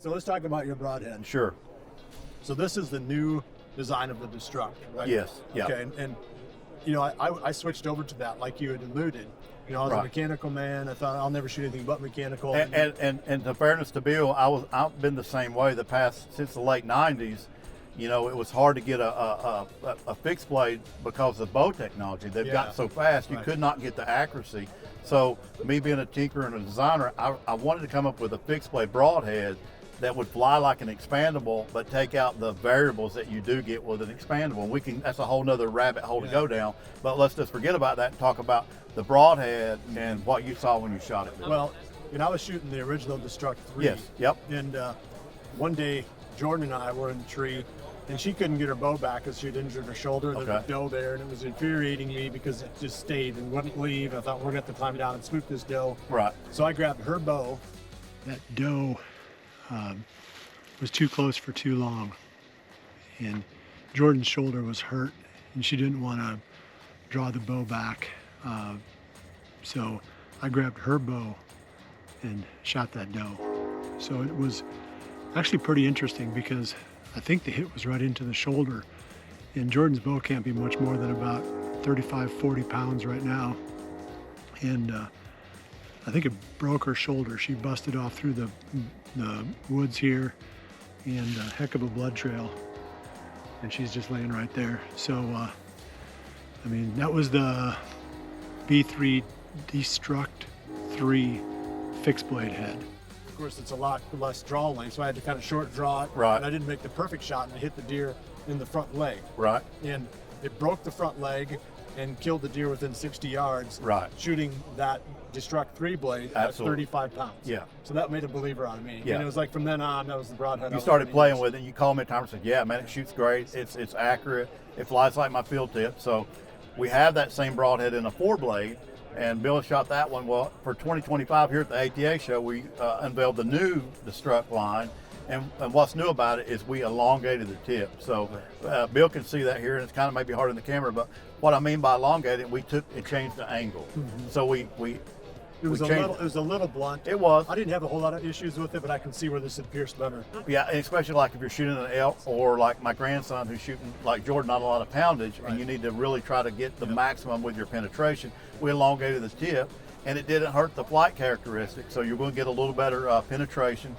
So let's talk about your broadhead. Sure. So this is the new design of the Destrukt, right? Yes. Yeah. Okay, and you know, I switched over to that, like you had alluded. You know, I was a mechanical man. I thought I'll never shoot anything but mechanical. And to fairness to Bill, I've been the same way since the late '90s. You know, it was hard to get a fixed blade because of bow technology. They've gotten so fast, you could not get the accuracy. So me being a tinkerer and a designer, I wanted to come up with a fixed blade broadhead that would fly like an expandable, but take out the variables that you do get with an expandable. And that's a whole nother rabbit hole to go down, but let's just forget about that and talk about the broadhead and what you saw when you shot it. Well, you know, I was shooting the original Destrukt 3. Yes, yep. And one day, Jordan and I were in the tree, and she couldn't get her bow back because she had injured her shoulder. There was doe there, and it was infuriating me because it just stayed and wouldn't leave. I thought, we're going to have to climb down and swoop this doe. Right. So I grabbed her bow. That doe was too close for too long, and Jordan's shoulder was hurt, and she didn't want to draw the bow back. So I grabbed her bow and shot that doe. So it was actually pretty interesting because I think the hit was right into the shoulder, and Jordan's bow can't be much more than about 35, 40 pounds right now. And I think it broke her shoulder. She busted off through the woods here, and a heck of a blood trail. And she's just laying right there. So, I mean, that was the B3 Destrukt 3 fixed blade head. Of course, it's a lot less draw length, so I had to kind of short draw it. Right. And I didn't make the perfect shot, and I hit the deer in the front leg. Right. And it broke the front leg and killed the deer within 60 yards. Right. Shooting that Destrukt 3 blade at 35 pounds. Yeah. So that made a believer out of me. Yeah. And it was like from then on, that was the broadhead. You started playing with it. You called me a time and said, yeah, man, it shoots great. It's accurate. It flies like my field tip. So we have that same broadhead in a 4-blade, and Bill shot that one. Well, for 2025 here at the ATA show, we unveiled the new Destrukt line. And what's new about it is we elongated the tip. So Bill can see that here, and it's kind of maybe hard in the camera, but what I mean by elongated, we changed the angle. Mm-hmm. So it was a little blunt. It was. I didn't have a whole lot of issues with it, but I can see where this had pierced better. Yeah, and especially like if you're shooting an elk, or like my grandson who's shooting like Jordan, not a lot of poundage, and you need to really try to get the maximum with your penetration. We elongated the tip, and it didn't hurt the flight characteristics. So you're going to get a little better penetration.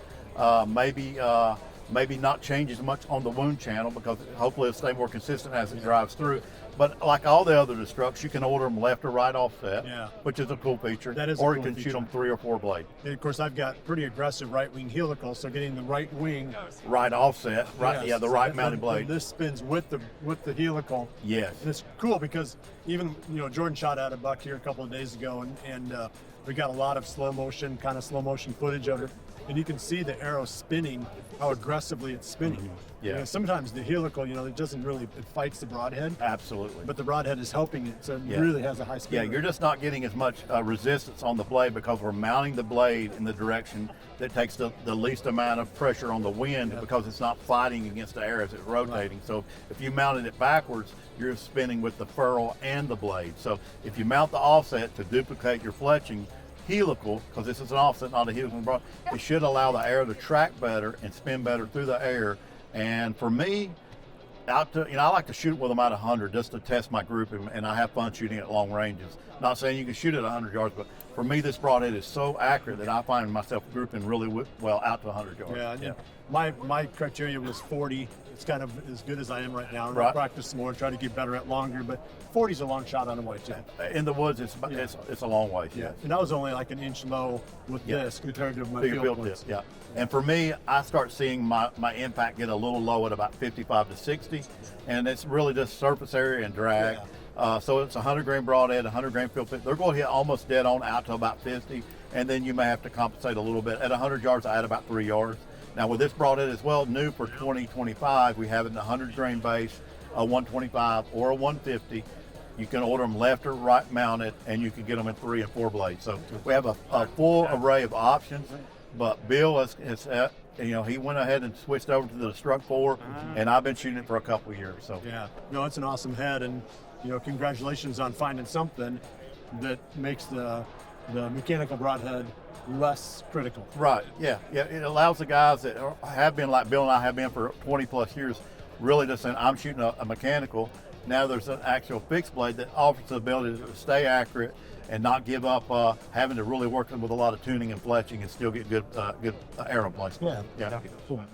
Maybe not change as much on the wound channel because hopefully it'll stay more consistent as it drives through. But like all the other Destrukts, you can order them left or right offset, which is a cool feature. That is or a cool you can feature. shoot them 3 or 4 blade. And of course, I've got pretty aggressive right wing helical, so getting the right wing right offset, the right mounted blade. This spins with the helical. Yes. And it's cool because even Jordan shot at a buck here a couple of days ago, and we got a lot of slow motion footage of it. And you can see the arrow spinning, how aggressively it's spinning. Mm-hmm. Yeah. Sometimes the helical, it doesn't really, it fights the broadhead. Absolutely. But the broadhead is helping it, so it really has a high speed. Yeah, you're just not getting as much resistance on the blade because we're mounting the blade in the direction that takes the least amount of pressure on the wind because it's not fighting against the air as it's rotating. Right. So if you mounted it backwards, you're spinning with the ferrule and the blade. So if you mount the offset to duplicate your fletching, helical, because this is an offset, not a helical broad, it should allow the arrow to track better and spin better through the air. And for me, I like to shoot with them at 100 just to test my grouping, and I have fun shooting at long ranges. Not saying you can shoot at 100 yards, but for me, this broadhead is so accurate that I find myself grouping really well out to 100 yards. Yeah. My criteria was 40. It's kind of as good as I am right now. Right. I'll practice some more, try to get better at longer, but 40 is a long shot on a white too. In the woods, it's a long way. Yeah. And I was only like an inch low with this compared to my field ones. Yeah. And for me, I start seeing my impact get a little low at about 55 to 60, and it's really just surface area and drag. Yeah. So it's 100 grain broadhead, 100 grain field pit. They're going to hit almost dead on out to about 50, and then you may have to compensate a little bit. At 100 yards, I add about 3 yards. Now with this broadhead as well, new for 2025, we have it in a 100 grain base, a 125 or a 150. You can order them left or right mounted, and you can get them in 3 and 4 blades. So we have a full array of options. But Bill he went ahead and switched over to the Destrukt 4, and I've been shooting it for a couple of years. So it's an awesome head, and congratulations on finding something that makes the the mechanical broadhead less critical. Right. Yeah. Yeah. It allows the guys that have been like Bill and I have been for 20 plus years, really just saying, I'm shooting a mechanical. Now there's an actual fixed blade that offers the ability to stay accurate and not give up having to really work with a lot of tuning and fletching and still get good arrow placement. Yeah. Yeah. Cool.